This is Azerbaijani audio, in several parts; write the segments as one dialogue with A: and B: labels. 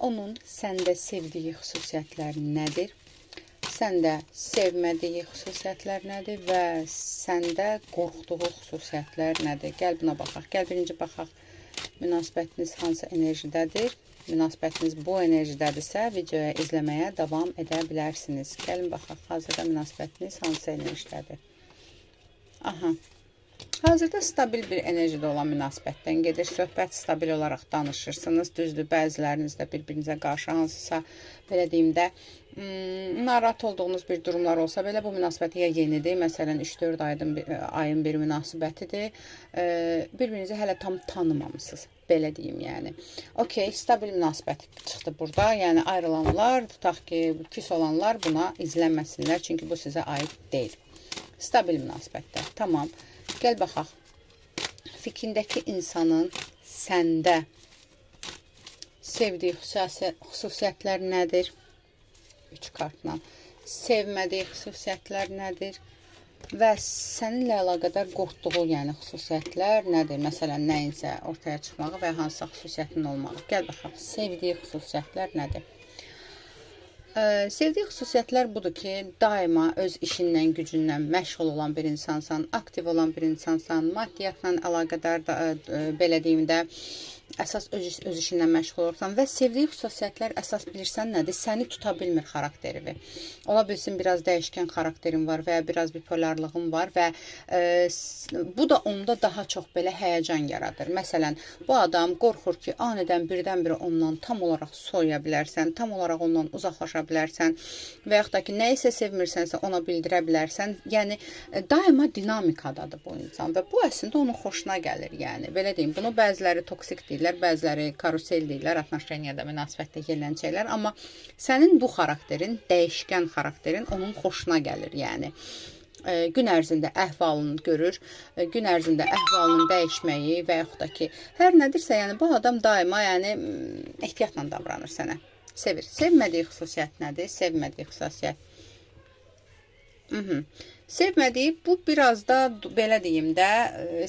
A: onun səndə sevdiyi xüsusiyyətlər nədir? Səndə sevmədiyi xüsusiyyətlər nədir və səndə qorxduğu xüsusiyyətlər nədir? Gəl buna baxaq. Gəl birinci baxaq. Münasibətiniz hansı enerjidədir? Münasibətiniz bu enerjidədirsə, videoya izləməyə davam edə bilərsiniz. Gəlin baxaq. Hazırda münasibətiniz hansı enerjidədir? Aha. Hazırda stabil bir enerjide olan münasibətdən gedir. Söhbət stabil olaraq danışırsınız. Düzdür, bəziləriniz də bir-birinizə qarşı hansısa, belə deyim də, narahat olduğunuz bir durumlar olsa belə bu münasibət ya yenidir. Məsələn, 3-4 ayın bir münasibətidir. Bir-birinizi hələ tam tanımamısınız. Belə deyim, yəni. Okey, stabil münasibət çıxdı burada. Yəni, ayrılanlar, tutaq ki, küs olanlar buna izlənməsinlər. Çünki bu sizə aid deyil. Stabil münasibətdə. Tamam. Gəl baxaq. Fikrindəki insanın səndə sevdiyi xüsusiyyətlər nədir? 3 kartla. Sevmədiyi xüsusiyyətlər nədir? Və səninlə əlaqədar qorxduğu, yəni xüsusiyyətlər nədir? Məsələn, nəyinsə ortaya çıxmağı və hansısa xüsusiyyətin olmağı. Gəl baxaq. Sevdiyi xüsusiyyətlər nədir? Sevdiyi xüsusiyyətlər budur ki, daima öz işindən, gücündən məşğul olan bir insansan, aktiv olan bir insansan, maddiyyatla əlaqədar da, belə deyim də, əsas öz işindən məşğul olursan və sevdiyi xüsusiyyətlər əsas bilirsən nədir? Səni tuta bilmir xarakterivi. Ola bilsin, biraz dəyişkən xarakterin var və ya biraz bipolarlığın var və bu da onda daha çox belə həyəcan yaradır. Məsələn, bu adam qorxur ki, anidən birdən-birə ondan tam olaraq soyuya bilərsən, tam olaraq ondan uzaqlaşa bilərsən və yaxud da ki, nə isə sevmirsənsə ona bildirə bilərsən. Yəni, daima dinamikadadır bu insan və bu əslində onun xoşuna gəlir. Yəni, belə deyim, bunu bəziləri toksik deyirlər, bəziləri karusel deyirlər, atnaşeniyada, münasibətdə gələn şeylər. Amma sənin bu xarakterin, dəyişkən xarakterin onun xoşuna gəlir. Yəni, gün ərzində əhvalını görür, gün ərzində əhvalının dəyişməyi və yaxud da ki, hər nədirsə, yəni bu adam daima ehtiyatla davranır sənə. Sevir. Sevmədiyi xüsusiyyət nədir? Sevmədiyi xüsusiyyət. Sevmədiyi, bu biraz da belə deyim də,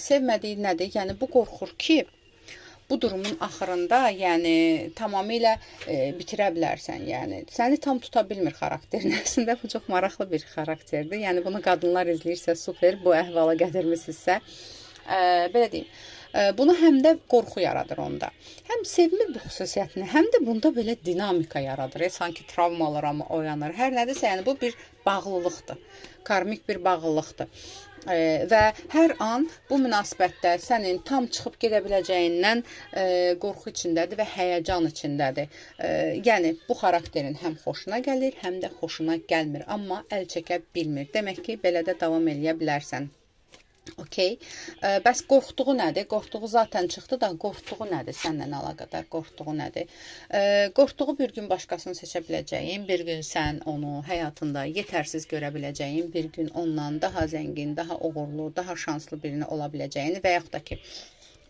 A: sevmədiyi nədir? Yəni, bu qorxur ki, bu durumun axırında, yəni tamamilə bitirə bilərsən. Yəni, səni tam tuta bilmir xarakterin. Əslində, bu çox maraqlı bir xarakterdir. Yəni, bunu qadınlar izləyirsə, super, bu əhvala gətirmisinizsə, belə deyim. Bunu həm də qorxu yaradır onda. Həm sevmir bu xüsusiyyətini, həm də bunda belə dinamika yaradır. Sanki travmalar amma oyanır. Hər nədirsə, yəni bu bir bağlılıqdır. Karmik bir bağlılıqdır. Və hər an bu münasibətdə sənin tam çıxıb gedə biləcəyindən qorxu içindədir və həyəcan içindədir. Yəni, bu xarakterin həm xoşuna gəlir, həm də xoşuna gəlmir. Amma əl çəkə bilmir. Demək ki, belə də davam eləyə bilərsən. Okey. Bəs qorxduğu nədir? Qorxduğu zaten çıxdı da, qorxduğu nədir? Sənlə əlaqədar qorxduğu nədir? Qorxduğu bir gün başqasını seçə biləcəyin, bir gün sən onu həyatında yetərsiz görə biləcəyin, bir gün ondan daha zəngin, daha uğurlu, daha şanslı birini ola biləcəyini və yaxud da ki,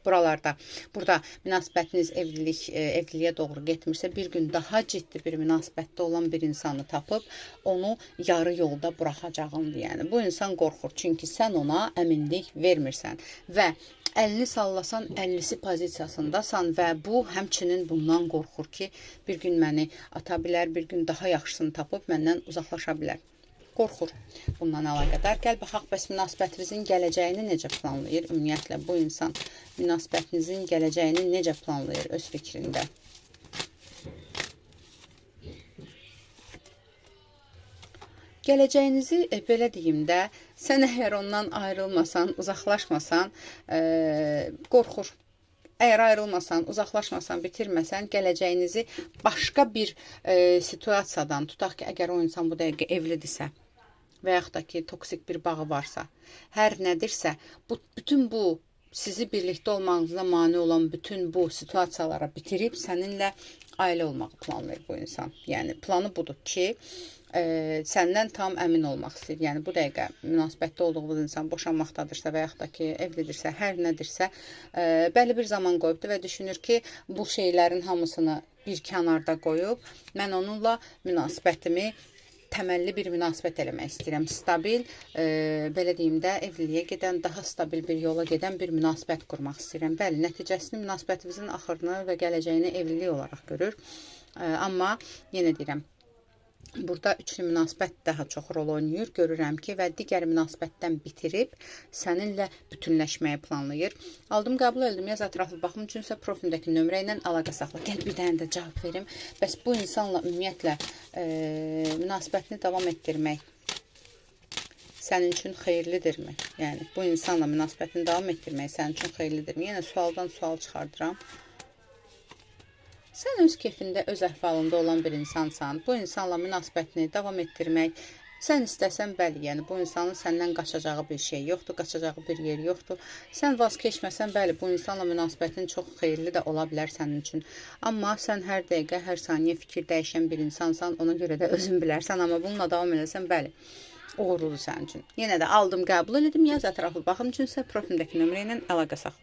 A: burada münasibətiniz evliliyə doğru getmirsə, bir gün daha ciddi bir münasibətdə olan bir insanı tapıb, onu yarı yolda buraxacağındır. Yəni, bu insan qorxur, çünki sən ona əminlik vermirsən və 50 sallasan 50'si pozisiyasındasan və bu həmçinin bundan qorxur ki, bir gün məni ata bilər, bir gün daha yaxşısını tapıb məndən uzaqlaşa bilər. Qorxur bundan əlaqədar. Gəl baxaq, bəs münasibətinizin gələcəyini necə planlayır? Ümumiyyətlə, bu insan münasibətinizin gələcəyini necə planlayır öz fikrində? Gələcəyinizi, belə deyim də, sən əgər ondan ayrılmasan, uzaqlaşmasan, qorxur. Əgər ayrılmasan, uzaqlaşmasan, bitirməsən, gələcəyinizi başqa bir situasiyadan, tutaq ki, əgər o insan bu dəqiqə evlidirsə və yaxud da ki, toksik bir bağı varsa, hər nədirsə, bütün bu sizi birlikdə olmağınıza mane olan bütün bu situasiyalara bitirib səninlə ailə olmağı planlayır bu insan. Yəni, planı budur ki, səndən tam əmin olmaq istəyir. Yəni, bu dəqiqə münasibətdə olduğunuz insan boşanmaqdadırsa və yaxud da ki, evlidirsə, hər nədirsə, bəli bir zaman qoyubdur və düşünür ki, bu şeylərin hamısını bir kənarda qoyub, mən onunla münasibətimi təməlli bir münasibət eləmək istəyirəm. Stabil, belə deyim də, evliliyə gedən, daha stabil bir yola gedən bir münasibət qurmaq istəyirəm. Bəli, nəticəsini münasibətimizin axırını və gələcəyini evlilik olaraq görür. Amma yenə deyirəm, burada üçlü münasibət daha çox rol oynayır. Görürəm ki, və digər münasibətdən bitirib səninlə bütünləşməyi planlayır. Aldım, qəbul etdim. Yaz ətraflı baxım üçünsə profilimdəki nömrə ilə əlaqə saxla. Gəl bir dənə də cavab verim. Bəs bu insanla ümumiyyətlə münasibətini davam etdirmək sənin üçün xeyirlidirmi? Yəni bu insanla münasibətini davam etdirmək sənin üçün xeyirlidirmi? Yenə sualdan sual çıxardıram. Sən öz keyfində, öz əhvalında olan bir insansan. Bu insanla münasibətini davam etdirmək, sən istəsən bəli, yəni bu insanın səndən qaçacağı bir şey yoxdur, qaçacağı bir yer yoxdur. Sən vaz keçməsən, bəli, bu insanla münasibətin çox xeyirli də ola bilər sənin üçün. Amma sən hər dəqiqə, hər saniyə fikir dəyişən bir insansan, ona görə də özün bilərsən. Amma bununla davam edəsən, bəli, uğurludur sənin üçün. Yenə də aldım, qəbul edim. Yaz ətraflı baxım üçünsə profilimdəki nömrə ilə əlaqə saxla.